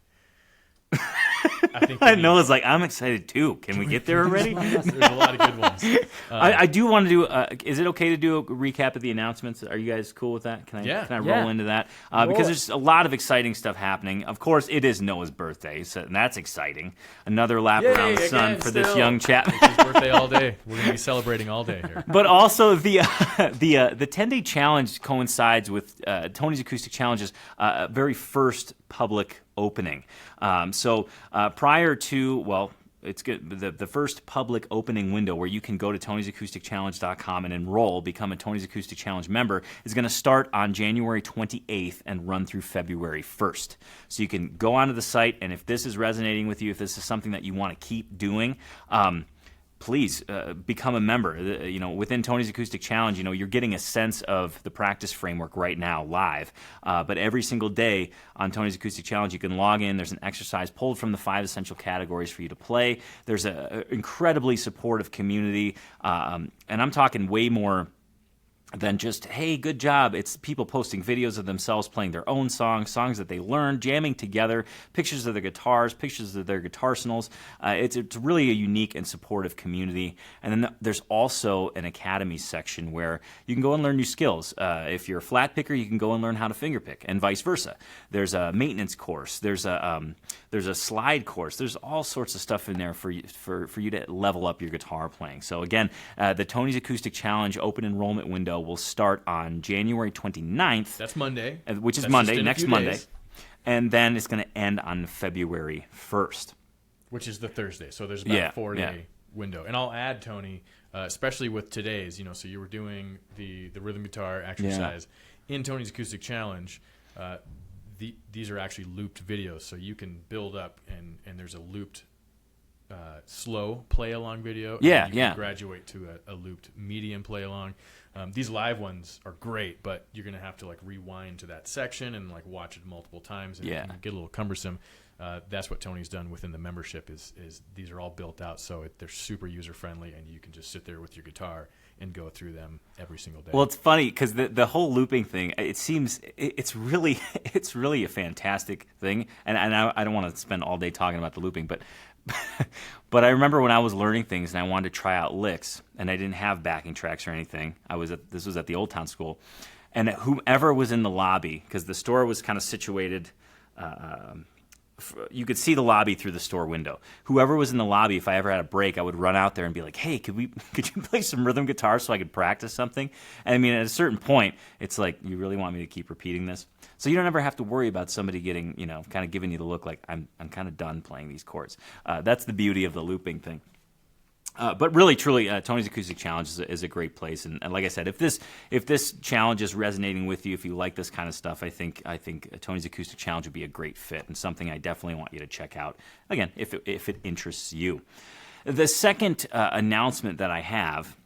I think Noah's like, I'm excited too. Can we get there already? There's a lot of good ones. I do want to do. Is it okay to do a recap of the announcements? Are you guys cool with that? Can I roll into that? Because there's a lot of exciting stuff happening. Of course, it is Noah's birthday, so and that's exciting. Another lap around the sun for this young chap. It's his birthday all day. We're gonna be celebrating all day here. But also the 10-day challenge coincides with Tony's Acoustic Challenge's very first public opening. So prior to, it's good. The first public opening window where you can go to Tony'sAcousticChallenge.com and enroll, become a Tony's Acoustic Challenge member, is going to start on January 28th and run through February 1st. So you can go onto the site, and if this is resonating with you, if this is something that you want to keep doing, please become a member. Within Tony's Acoustic Challenge, you're getting a sense of the practice framework right now live. But every single day on Tony's Acoustic Challenge, you can log in. There's an exercise pulled from the 5 essential categories for you to play. There's an incredibly supportive community, and I'm talking way more than just, hey, good job. It's people posting videos of themselves playing their own songs that they learned, jamming together, pictures of their guitars, pictures of their guitarsenals. It's really a unique and supportive community. And then there's also an academy section where you can go and learn new skills. If you're a flat picker, you can go and learn how to finger pick, and vice versa. There's a maintenance course. There's a slide course. There's all sorts of stuff in there for you to level up your guitar playing. So again, the Tony's Acoustic Challenge open enrollment window will start on January 29th. That's Monday. Which is Monday, next Monday. And then it's going to end on February 1st. Which is the Thursday. So there's about a 4-day window. And I'll add, Tony, especially with today's, so you were doing the rhythm guitar exercise in Tony's Acoustic Challenge. These are actually looped videos, so you can build up, and there's a looped slow play along video. And you can graduate to a looped medium play along. These live ones are great, but you're going to have to rewind to that section and watch it multiple times, and it can get a little cumbersome. That's what Tony's done within the membership is these are all built out, so they're super user friendly, and you can just sit there with your guitar and go through them every single day. Well, it's funny because the whole looping thing, it seems it's really a fantastic thing, and I don't want to spend all day talking about the looping, but I remember when I was learning things and I wanted to try out licks, and I didn't have backing tracks or anything. This was at the Old Town School, and whomever was in the lobby, because the store was kind of situated. You could see the lobby through the store window. Whoever was in the lobby, if I ever had a break, I would run out there and be like, "Hey, could you play some rhythm guitar so I could practice something?" And I mean, at a certain point, it's like, you really want me to keep repeating this? So you don't ever have to worry about somebody getting, kind of giving you the look like I'm kind of done playing these chords. That's the beauty of the looping thing. But really, truly, Tony's Acoustic Challenge is a great place, and like I said, if this challenge is resonating with you, if you like this kind of stuff, I think Tony's Acoustic Challenge would be a great fit and something I definitely want you to check out. Again, if it interests you. The second announcement that I have.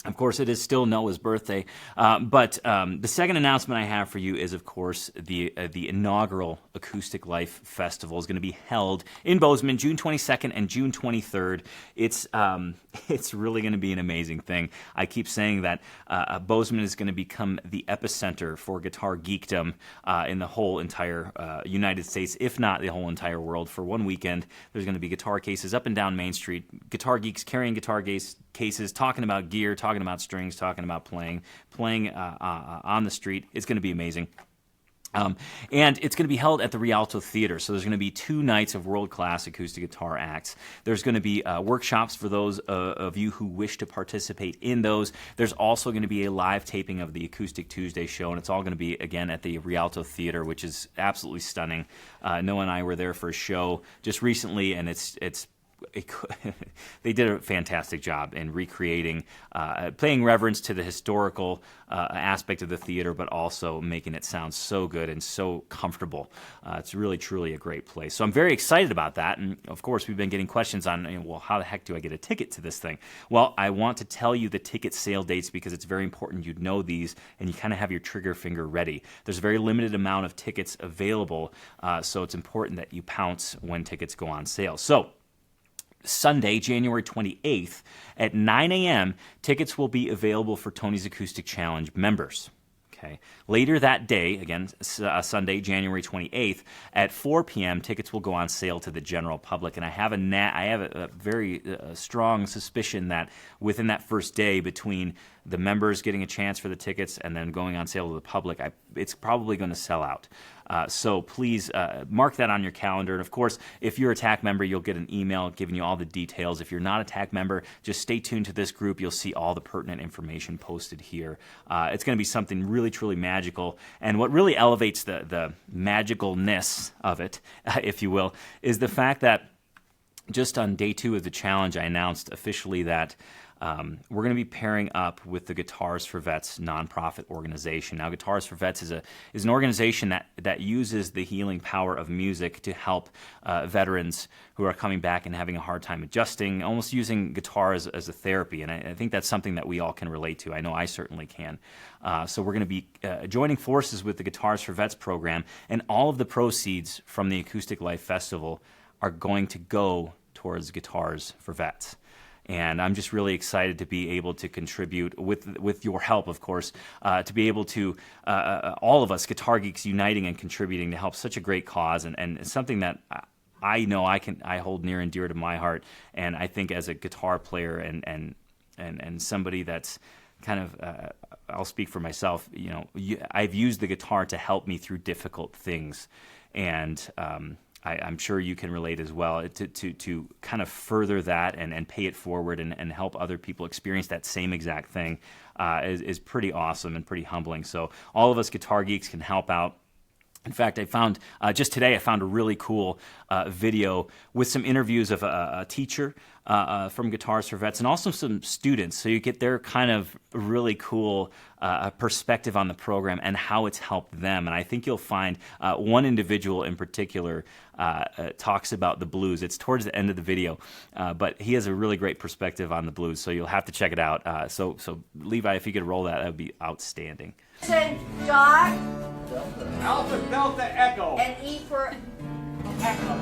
Of course, it is still Noah's birthday, but the second announcement I have for you is, of course, the inaugural Acoustic Life Festival is going to be held in Bozeman, June 22nd and June 23rd. It's really going to be an amazing thing. I keep saying that Bozeman is going to become the epicenter for guitar geekdom in the whole entire United States, if not the whole entire world. For one weekend, there's going to be guitar cases up and down Main Street, guitar geeks carrying guitar cases, talking about gear, talking about strings, talking about playing on the street. It's going to be amazing. And it's going to be held at the Rialto Theater. So there's going to be 2 nights of world-class acoustic guitar acts. There's going to be workshops for those of you who wish to participate in those. There's also going to be a live taping of the Acoustic Tuesday show, and it's all going to be, again, at the Rialto Theater, which is absolutely stunning. Noah and I were there for a show just recently, and they did a fantastic job in recreating, paying reverence to the historical aspect of the theater, but also making it sound so good and so comfortable. It's really, truly a great place. So I'm very excited about that. And of course, we've been getting questions on, well, how the heck do I get a ticket to this thing? Well, I want to tell you the ticket sale dates because it's very important you know these and you kind of have your trigger finger ready. There's a very limited amount of tickets available, so it's important that you pounce when tickets go on sale. So Sunday, January 28th at 9 a.m., tickets will be available for Tony's Acoustic Challenge members. Okay. Later that day, again, Sunday, January 28th, at 4 p.m., tickets will go on sale to the general public. And I have a very strong suspicion that within that first day, between the members getting a chance for the tickets and then going on sale to the public, it's probably going to sell out. So please mark that on your calendar. And of course, if you're a TAC member, you'll get an email giving you all the details. If you're not a TAC member, just stay tuned to this group. You'll see all the pertinent information posted here. It's going to be something really, truly magical. And what really elevates the magicalness of it, if you will, is the fact that just on day 2 of the challenge, I announced officially that we're going to be pairing up with the Guitars for Vets nonprofit organization. Now, Guitars for Vets is an organization that uses the healing power of music to help veterans who are coming back and having a hard time adjusting, almost using guitar as a therapy. And I think that's something that we all can relate to. I know I certainly can. So we're going to be joining forces with the Guitars for Vets program, and all of the proceeds from the Acoustic Life Festival are going to go towards Guitars for Vets. And I'm just really excited to be able to contribute, with your help, of course, to be able to, all of us guitar geeks uniting and contributing to help such a great cause, and something that I know I hold near and dear to my heart. And I think as a guitar player and somebody that's kind of, I'll speak for myself, I've used the guitar to help me through difficult things. And I'm sure you can relate as well, to kind of further that and pay it forward and help other people experience that same exact thing is pretty awesome and pretty humbling. So all of us guitar geeks can help out. In fact, I found, just today, I found a really cool video with some interviews of a teacher from Guitars for Vets and also some students. So you get their kind of really cool perspective on the program and how it's helped them. And I think you'll find one individual in particular talks about the blues. It's towards the end of the video, but he has a really great perspective on the blues. So you'll have to check it out. So Levi, if you could roll that would be outstanding. Listen, dot, Alpha, Delta, Echo. and E for Echo.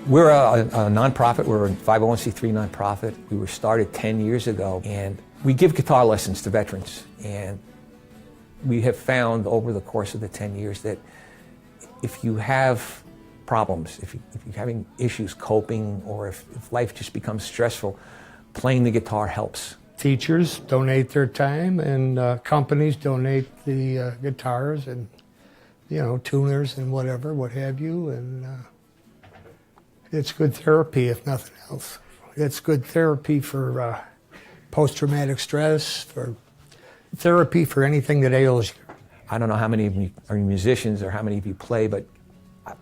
We're a nonprofit. We're a 501c3 nonprofit. We were started 10 years ago, and we give guitar lessons to veterans. And we have found over the course of the 10 years that if you have problems, if you're having issues coping, or if life just becomes stressful, playing the guitar helps. Teachers donate their time, and companies donate the guitars and, tuners and whatever, what have you, and it's good therapy, if nothing else. It's good therapy for post-traumatic stress, for therapy for anything that ails you. I don't know how many of you are musicians or how many of you play, but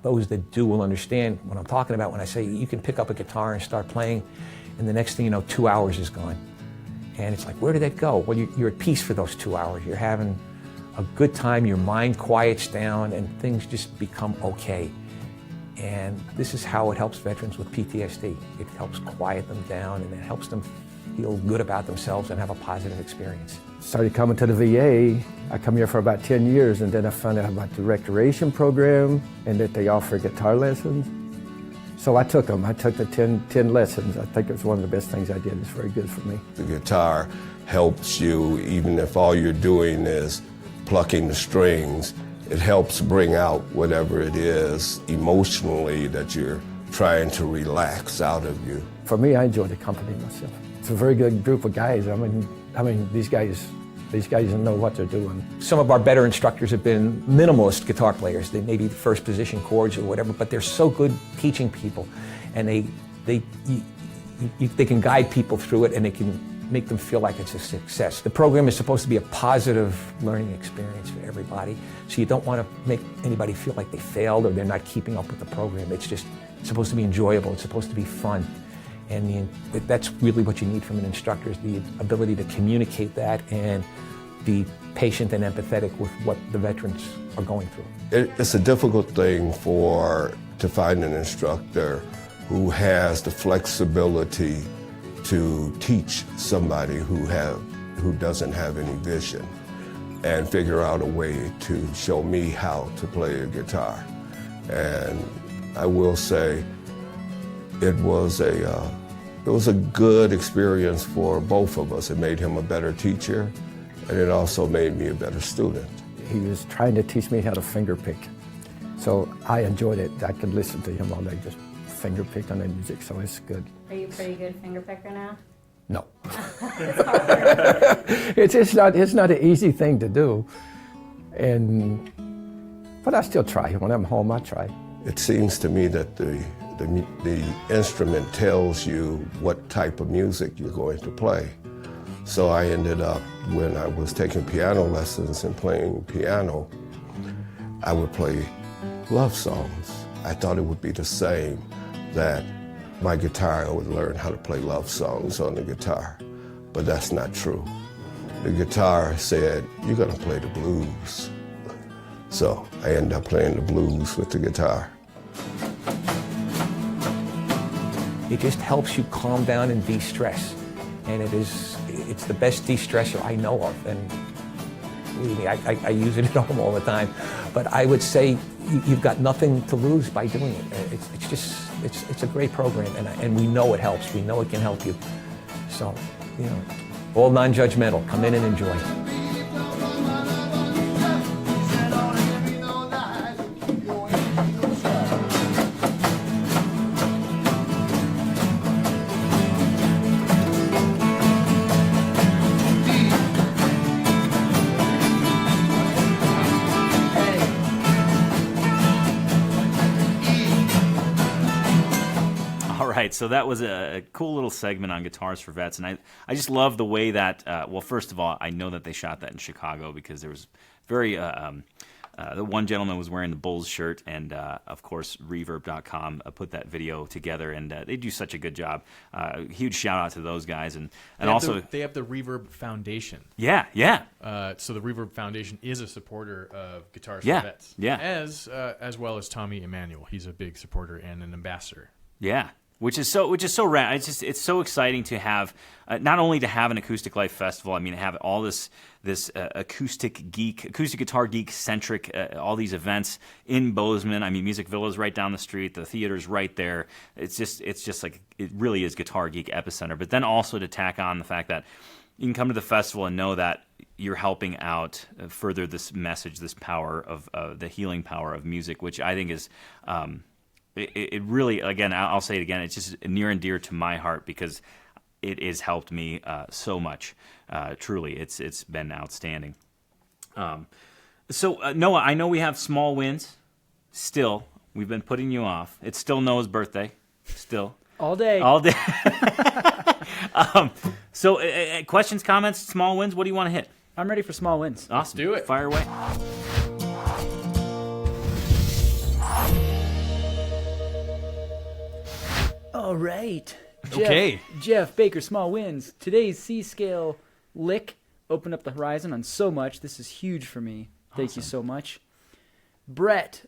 those that do will understand what I'm talking about when I say you can pick up a guitar and start playing, and the next thing you know, 2 hours is gone. And it's like, where did that go? Well, you're at peace for those 2 hours. You're having a good time, your mind quiets down, and things just become okay. And this is how it helps veterans with PTSD. It helps quiet them down, and it helps them feel good about themselves and have a positive experience. Started coming to the VA. I come here for about 10 years, and then I found out about the recreation program and that they offer guitar lessons. So I took them. I took the 10 lessons. I think it was one of the best things I did. It's very good for me. The guitar helps you, even if all you're doing is plucking the strings. It helps bring out whatever it is emotionally that you're trying to relax out of you. For me, I enjoy the company myself. It's a very good group of guys. I mean, these guys know what they're doing. Some of our better instructors have been minimalist guitar players. They may be first position chords or whatever, but they're so good teaching people, and they can guide people through it, and they can make them feel like it's a success. The program is supposed to be a positive learning experience for everybody, so you don't want to make anybody feel like they failed or they're not keeping up with the program. It's supposed to be enjoyable. It's supposed to be fun. And that's really what you need from an instructor, is the ability to communicate that and be patient and empathetic with what the veterans are going through. It's a difficult thing to find an instructor who has the flexibility to teach somebody who doesn't have any vision and figure out a way to show me how to play a guitar. And I will say it was a good experience for both of us. It made him a better teacher, and it also made me a better student. He was trying to teach me how to finger pick. So I enjoyed it. I could listen to him all day, just finger pick on the music, so it's good. Are you a pretty good finger picker now? No. It's not an easy thing to do. But I still try. When I'm home, I try. It seems to me that the instrument tells you what type of music you're going to play. So I ended up, when I was taking piano lessons and playing piano, I would play love songs. I thought it would be the same, that my guitar, I would learn how to play love songs on the guitar, but that's not true. The guitar said, you're gonna play the blues. So I ended up playing the blues with the guitar. It just helps you calm down and de-stress. And it's the best de-stressor I know of. And believe me, I use it at home all the time. But I would say you've got nothing to lose by doing it. It's a great program, and we know it helps. We know it can help you. So, all non-judgmental. Come in and enjoy. So that was a cool little segment on Guitars for Vets, and I just love the way that, well, first of all, I know that they shot that in Chicago because there was very, the one gentleman was wearing the Bulls shirt, and of course, Reverb.com put that video together, and they do such a good job. Huge shout out to those guys, and also they have the Reverb Foundation. Yeah. So the Reverb Foundation is a supporter of Guitars Yeah, for Vets. yeah. As well as Tommy Emmanuel. He's a big supporter and an ambassador. Yeah. Which is so rad. It's so exciting to have not only to have an Acoustic Life Festival. I mean, have all this acoustic guitar geek centric all these events in Bozeman. I mean, Music Villa is right down the street. The theater's right there. It's just like it really is Guitar Geek epicenter. But then also to tack on the fact that you can come to the festival and know that you're helping out further this message, this power of the healing power of music, which I think is. It really, again, I'll say it again, it's just near and dear to my heart because it has helped me so much. Truly, it's been outstanding. So, Noah, I know we have small wins. Still, we've been putting you off. It's still Noah's birthday. Still. All day. So, questions, comments, small wins, what do you want to hit? I'm ready for small wins. Awesome. Let's do it. Fire away. All right. Okay. Jeff Baker, small wins. Today's C scale lick opened up the horizon on so much. This is huge for me. Thank you so much. Brett,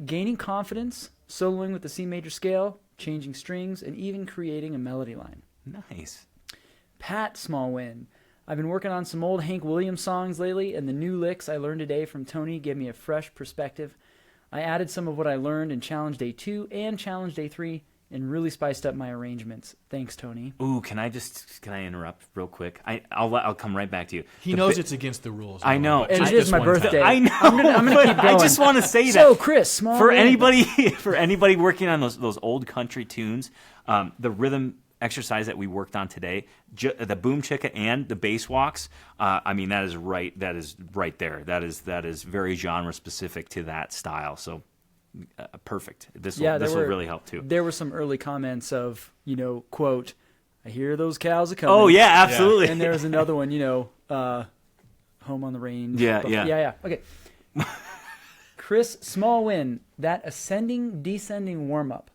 gaining confidence, soloing with the C major scale, changing strings, and even creating a melody line. Nice. Pat, small win. I've been working on some old Hank Williams songs lately, and the new licks I learned today from Tony gave me a fresh perspective. I added some of what I learned in Challenge Day 2 and Challenge Day 3, and really spiced up my arrangements. Thanks, Tony. Ooh, can I interrupt real quick? I'll come right back to you. He knows it's against the rules. I know. And it is my birthday. I know. I'm gonna keep going. I just want to say that. So, Chris, small for win. anybody working on those old country tunes, the rhythm exercise that we worked on today, the boom chicka and the bass walks. I mean, that is right there. That is very genre specific to that style. So. Perfect. This will really help too. There were some early comments of, quote, I hear those cows are coming. Oh yeah, absolutely. And there was another one, home on the range. Yeah. Okay. Chris, small win. That ascending, descending warm up,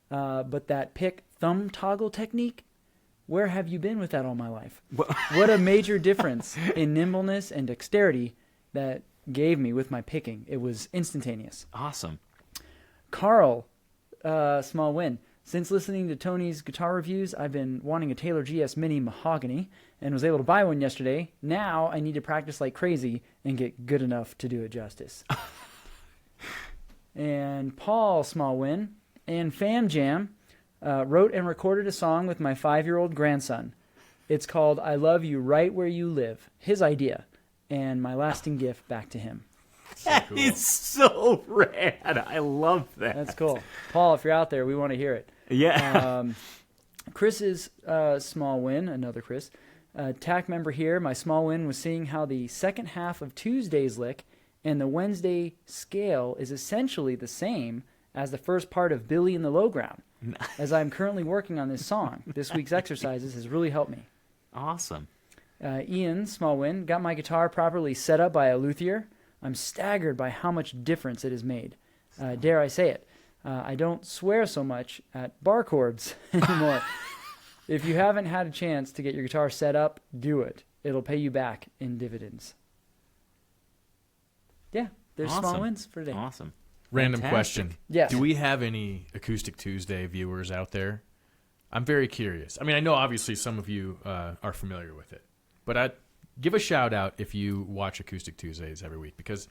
but that pick thumb toggle technique. Where have you been with that all my life? What a major difference in nimbleness and dexterity that gave me with my picking. It was instantaneous. Awesome. Carl, small win. Since listening to Tony's guitar reviews, I've been wanting a Taylor GS Mini Mahogany and was able to buy one yesterday. Now I need to practice like crazy and get good enough to do it justice. And Paul Smallwin and Fam Jam wrote and recorded a song with my 5-year-old grandson. It's called I Love You Right Where You Live, his idea, and my lasting gift back to him. That cool. is so rad. I love that. That's cool. Paul, if you're out there, we want to hear it. Yeah. Chris's small win, another Chris, TAC member here, my small win was seeing how the second half of Tuesday's lick and the Wednesday scale is essentially the same as the first part of Billy in the Low Ground. As I'm currently working on this song, this week's exercises has really helped me. Awesome. Ian, small win, got my guitar properly set up by a luthier. I'm staggered by how much difference it has made. Dare I say it, I don't swear so much at bar chords anymore. If you haven't had a chance to get your guitar set up, do it. It'll pay you back in dividends. Yeah, there's Awesome. small wins for today. Awesome. Random Fantastic. question. Yes. Do we have any Acoustic Tuesday viewers out there? I'm very curious. I mean, I know obviously some of you are familiar with it, but I'd give a shout out if you watch Acoustic Tuesdays every week, because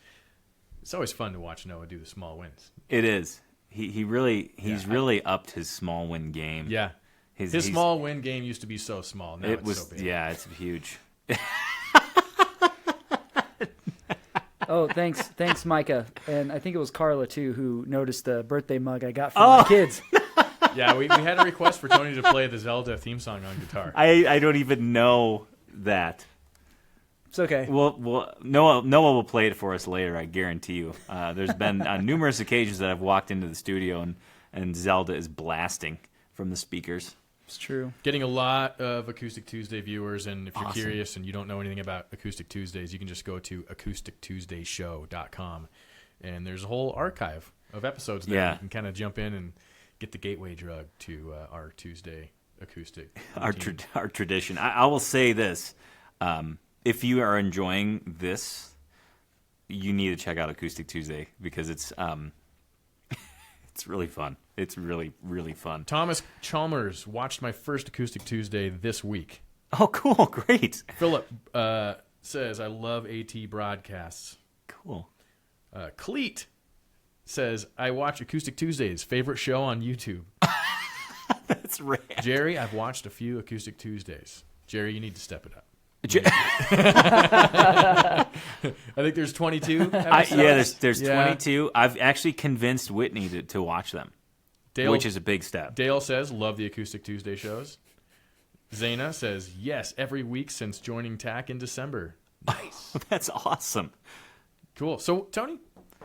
it's always fun to watch Noah do the small wins. It is. He's really upped his small win game. Yeah. His small win game used to be so small. Now it's so big. Yeah, it's huge. Oh, thanks, Micah. And I think it was Carla, too, who noticed the birthday mug I got for my kids. Yeah, we had a request for Tony to play the Zelda theme song on guitar. I don't even know that. It's okay. Well, Noah will play it for us later, I guarantee you. There's been on numerous occasions that I've walked into the studio and Zelda is blasting from the speakers. It's true. Getting a lot of Acoustic Tuesday viewers, and if you're Awesome. curious and you don't know anything about Acoustic Tuesdays, you can just go to acoustictuesdayshow.com, and there's a whole archive of episodes there. Yeah. You can kind of jump in and get the gateway drug to our Tuesday acoustic Our routine. tradition. I will say this. If you are enjoying this, you need to check out Acoustic Tuesday because it's really fun. It's really, really fun. Thomas Chalmers watched my first Acoustic Tuesday this week. Oh, cool. Great. Philip says, I love AT broadcasts. Cool. Cleet says, I watch Acoustic Tuesdays, favorite show on YouTube. That's rad. Jerry, I've watched a few Acoustic Tuesdays. Jerry, you need to step it up. I think there's 22 episodes. There's 22. I've actually convinced Whitney to watch them, which is a big step. Dale says, love the Acoustic Tuesday shows. Zayna says, yes, every week since joining TAC in December. Nice. That's awesome. Cool. So, Tony,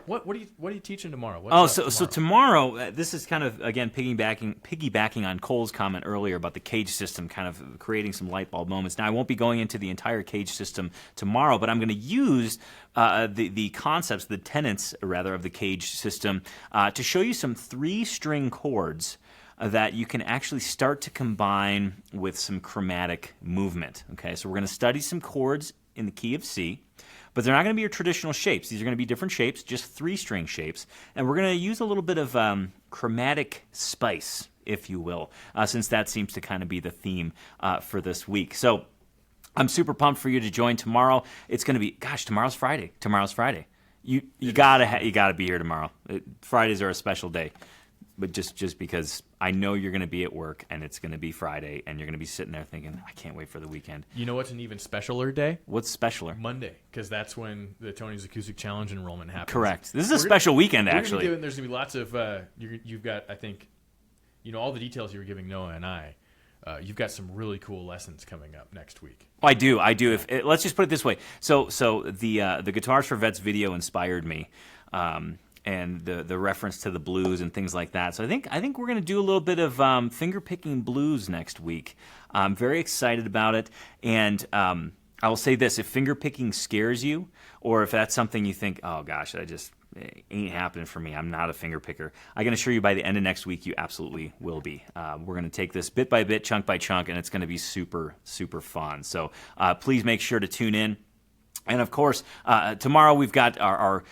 what are you teaching tomorrow? So tomorrow, this is kind of, again, piggybacking on Cole's comment earlier about the cage system kind of creating some light bulb moments. Now, I won't be going into the entire cage system tomorrow, but I'm going to use the concepts, the tenets, rather, of the cage system to show you some 3-string chords that you can actually start to combine with some chromatic movement. Okay, so we're going to study some chords in the key of C. But they're not going to be your traditional shapes. These are going to be different shapes, just 3-string shapes. And we're going to use a little bit of chromatic spice, if you will, since that seems to kind of be the theme for this week. So I'm super pumped for you to join tomorrow. It's going to be, tomorrow's Friday. You gotta be here tomorrow. Fridays are a special day. But just because I know you're going to be at work and it's going to be Friday and you're going to be sitting there thinking, I can't wait for the weekend. You know what's an even specialer day? What's specialer? Monday, because that's when the Tony's Acoustic Challenge enrollment happens. Correct. This is a special weekend, actually. There's going to be lots of, you've got, I think, all the details you were giving Noah and I. You've got some really cool lessons coming up next week. I do. Let's just put it this way. So the Guitars for Vets video inspired me. And the reference to the blues and things like that. So I think we're going to do a little bit of finger-picking blues next week. I'm very excited about it. And I will say this, if finger-picking scares you, or if that's something you think, oh gosh, it ain't happening for me, I'm not a finger-picker, I can assure you by the end of next week, you absolutely will be. We're going to take this bit by bit, chunk by chunk, and it's going to be super, super fun. So please make sure to tune in. And of course, tomorrow we've got our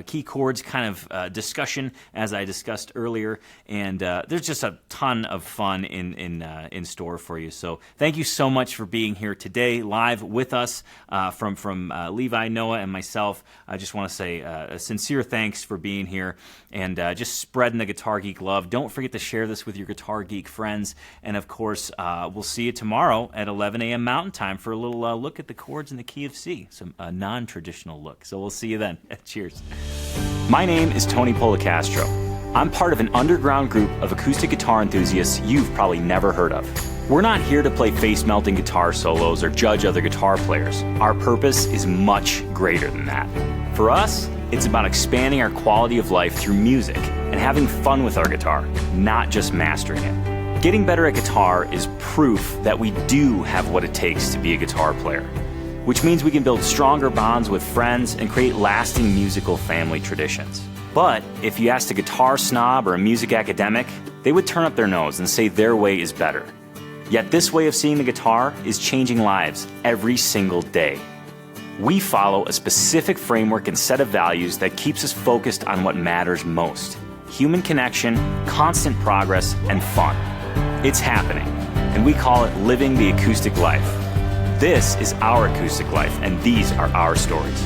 key chords kind of discussion, as I discussed earlier, and there's just a ton of fun in store for you. So thank you so much for being here today, live with us from Levi, Noah, and myself. I just want to say a sincere thanks for being here and just spreading the Guitar Geek love. Don't forget to share this with your Guitar Geek friends, and of course, we'll see you tomorrow at 11 a.m. Mountain Time for a little look at the chords in the key of C. Some non-traditional look. So we'll see you then. Cheers. My name is Tony Policastro. I'm part of an underground group of acoustic guitar enthusiasts you've probably never heard of. We're not here to play face-melting guitar solos or judge other guitar players. Our purpose is much greater than that. For us, it's about expanding our quality of life through music and having fun with our guitar, not just mastering it. Getting better at guitar is proof that we do have what it takes to be a guitar player, which means we can build stronger bonds with friends and create lasting musical family traditions. But if you asked a guitar snob or a music academic, they would turn up their nose and say their way is better. Yet this way of seeing the guitar is changing lives every single day. We follow a specific framework and set of values that keeps us focused on what matters most: human connection, constant progress, and fun. It's happening, and we call it living the acoustic life. This is our acoustic life, and these are our stories.